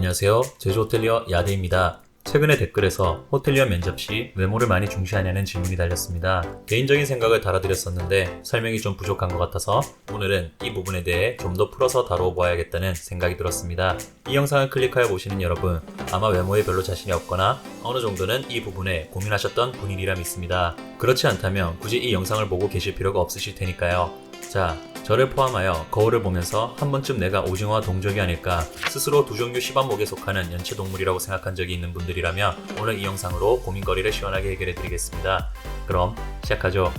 안녕하세요. 제주 호텔리어 야대입니다. 최근에 댓글에서 호텔리어 면접 시 외모를 많이 중시하냐는 질문이 달렸습니다. 개인적인 생각을 달아드렸었는데 설명이 좀 부족한 것 같아서 오늘은 이 부분에 대해 좀 더 풀어서 다뤄보아야겠다는 생각이 들었습니다. 이 영상을 클릭하여 보시는 여러분, 아마 외모에 별로 자신이 없거나 어느 정도는 이 부분에 고민하셨던 분이라 믿습니다. 그렇지 않다면 굳이 이 영상을 보고 계실 필요가 없으실 테니까요. 자, 저를 포함하여 거울을 보면서 한 번쯤 내가 오징어와 동족이 아닐까 스스로 두 종류 시반목에 속하는 연체동물이라고 생각한 적이 있는 분들이라면 오늘 이 영상으로 고민거리를 시원하게 해결해 드리겠습니다. 그럼 시작하죠.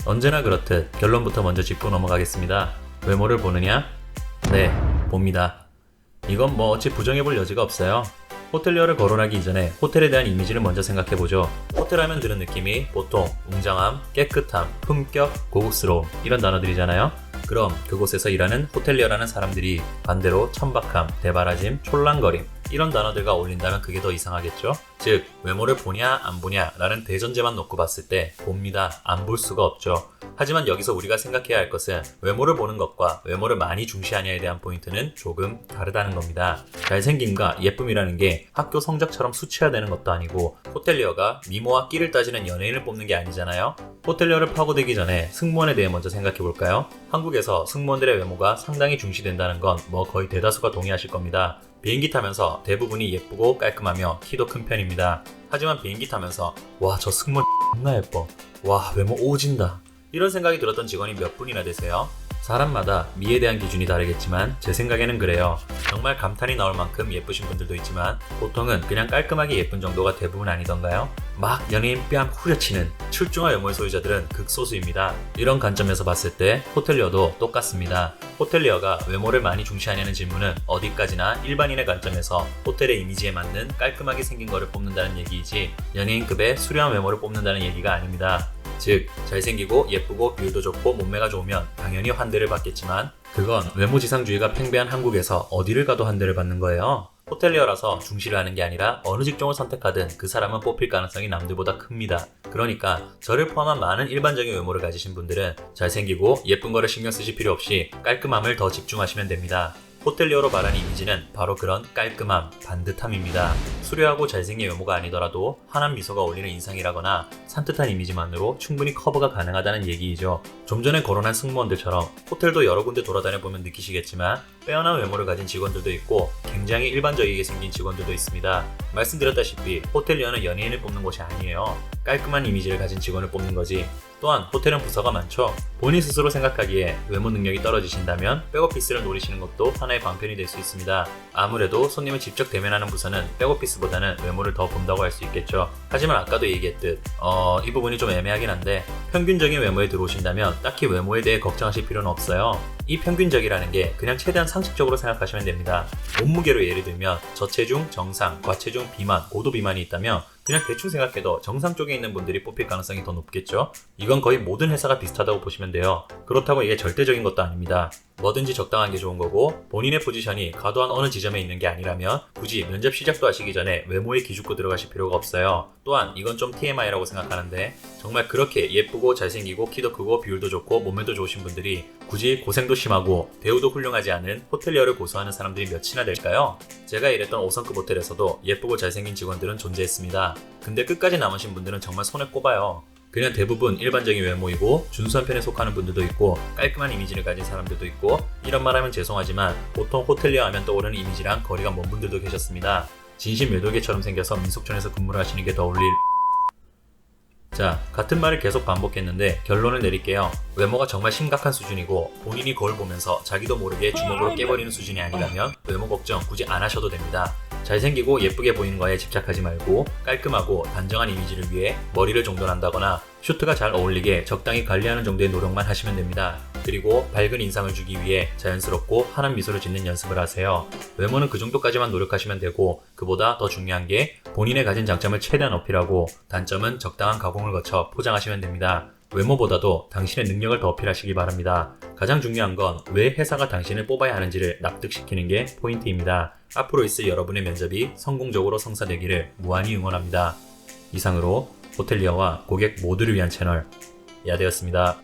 언제나 그렇듯 결론부터 먼저 짚고 넘어가겠습니다. 외모를 보느냐? 네, 봅니다. 이건 뭐 어찌 부정해볼 여지가 없어요. 호텔리어를 거론하기 이전에 호텔에 대한 이미지를 먼저 생각해보죠. 호텔 하면 드는 느낌이 보통 웅장함, 깨끗함, 품격, 고급스러움 이런 단어들이잖아요. 그럼 그곳에서 일하는 호텔리어라는 사람들이 반대로 천박함, 대바라짐, 촐랑거림 이런 단어들과 어울린다면 그게 더 이상하겠죠? 즉, 외모를 보냐 안 보냐 라는 대전제만 놓고 봤을 때 봅니다, 안 볼 수가 없죠. 하지만 여기서 우리가 생각해야 할 것은 외모를 보는 것과 외모를 많이 중시하냐에 대한 포인트는 조금 다르다는 겁니다. 잘생김과 예쁨이라는 게 학교 성적처럼 수치화되는 것도 아니고 호텔리어가 미모와 끼를 따지는 연예인을 뽑는 게 아니잖아요. 호텔리어를 파고들기 전에 승무원에 대해 먼저 생각해 볼까요? 한국에서 승무원들의 외모가 상당히 중시된다는 건 뭐 거의 대다수가 동의하실 겁니다. 비행기 타면서 대부분이 예쁘고 깔끔하며 키도 큰 편입니다. 하지만 비행기 타면서 와, 저 승무원 존나 예뻐, 와, 외모 오진다 이런 생각이 들었던 직원이 몇 분이나 되세요? 사람마다 미에 대한 기준이 다르겠지만 제 생각에는 그래요. 정말 감탄이 나올 만큼 예쁘신 분들도 있지만 보통은 그냥 깔끔하게 예쁜 정도가 대부분 아니던가요? 막 연예인 뺨 후려치는 출중한 외모의 소유자들은 극소수입니다. 이런 관점에서 봤을 때 호텔리어도 똑같습니다. 호텔리어가 외모를 많이 중시하냐는 질문은 어디까지나 일반인의 관점에서 호텔의 이미지에 맞는 깔끔하게 생긴 거를 뽑는다는 얘기이지 연예인급의 수려한 외모를 뽑는다는 얘기가 아닙니다. 즉, 잘생기고 예쁘고 비율도 좋고 몸매가 좋으면 당연히 환대를 받겠지만 그건 외모지상주의가 팽배한 한국에서 어디를 가도 환대를 받는 거예요. 호텔리어라서 중시를 하는 게 아니라 어느 직종을 선택하든 그 사람은 뽑힐 가능성이 남들보다 큽니다. 그러니까 저를 포함한 많은 일반적인 외모를 가지신 분들은 잘생기고 예쁜 거를 신경 쓰실 필요 없이 깔끔함을 더 집중하시면 됩니다. 호텔리어로 말하는 이미지는 바로 그런 깔끔함, 반듯함입니다. 수려하고 잘생긴 외모가 아니더라도 환한 미소가 어울리는 인상이라거나 산뜻한 이미지만으로 충분히 커버가 가능하다는 얘기이죠. 좀 전에 거론한 승무원들처럼 호텔도 여러 군데 돌아다녀 보면 느끼시겠지만 빼어난 외모를 가진 직원들도 있고 굉장히 일반적이게 생긴 직원들도 있습니다. 말씀드렸다시피 호텔리어는 연예인을 뽑는 곳이 아니에요. 깔끔한 이미지를 가진 직원을 뽑는 거지. 또한 호텔은 부서가 많죠. 본인 스스로 생각하기에 외모 능력이 떨어지신다면 백오피스를 노리시는 것도 하나의 방편이 될 수 있습니다. 아무래도 손님을 직접 대면하는 부서는 백오피스보다는 외모를 더 본다고 할 수 있겠죠. 하지만 아까도 얘기했듯 이 부분이 좀 애매하긴 한데 평균적인 외모에 들어오신다면 딱히 외모에 대해 걱정하실 필요는 없어요. 이 평균적이라는 게 그냥 최대한 상식적으로 생각하시면 됩니다. 몸무게로 예를 들면 저체중, 정상, 과체중, 비만, 고도 비만이 있다면 그냥 대충 생각해도 정상 쪽에 있는 분들이 뽑힐 가능성이 더 높겠죠? 이건 거의 모든 회사가 비슷하다고 보시면 돼요. 그렇다고 이게 절대적인 것도 아닙니다. 뭐든지 적당한 게 좋은 거고 본인의 포지션이 과도한 어느 지점에 있는 게 아니라면 굳이 면접 시작도 하시기 전에 외모에 기죽고 들어가실 필요가 없어요. 또한 이건 좀 TMI라고 생각하는데 정말 그렇게 예쁘고 잘생기고 키도 크고 비율도 좋고 몸매도 좋으신 분들이 굳이 고생도 심하고 대우도 훌륭하지 않은 호텔리어를 고수하는 사람들이 몇이나 될까요? 제가 일했던 5성급 호텔에서도 예쁘고 잘생긴 직원들은 존재했습니다. 근데 끝까지 남으신 분들은 정말 손에 꼽아요. 그냥 대부분 일반적인 외모이고 준수한 편에 속하는 분들도 있고 깔끔한 이미지를 가진 사람들도 있고 이런 말하면 죄송하지만 보통 호텔리어 하면 떠오르는 이미지랑 거리가 먼 분들도 계셨습니다. 진심 매돌개처럼 생겨서 민속촌에서 근무를 하시는 게 더 어울릴. 자, 같은 말을 계속 반복했는데 결론을 내릴게요. 외모가 정말 심각한 수준이고 본인이 거울 보면서 자기도 모르게 주먹으로 깨버리는 수준이 아니라면 외모 걱정 굳이 안 하셔도 됩니다. 잘생기고 예쁘게 보이는 거에 집착하지 말고 깔끔하고 단정한 이미지를 위해 머리를 정돈한다거나 슈트가 잘 어울리게 적당히 관리하는 정도의 노력만 하시면 됩니다. 그리고 밝은 인상을 주기 위해 자연스럽고 환한 미소를 짓는 연습을 하세요. 외모는 그 정도까지만 노력하시면 되고 그보다 더 중요한 게 본인의 가진 장점을 최대한 어필하고 단점은 적당한 가공을 거쳐 포장하시면 됩니다. 외모보다도 당신의 능력을 더 어필하시기 바랍니다. 가장 중요한 건 왜 회사가 당신을 뽑아야 하는지를 납득시키는 게 포인트입니다. 앞으로 있을 여러분의 면접이 성공적으로 성사되기를 무한히 응원합니다. 이상으로 호텔리어와 고객 모두를 위한 채널 야대였습니다.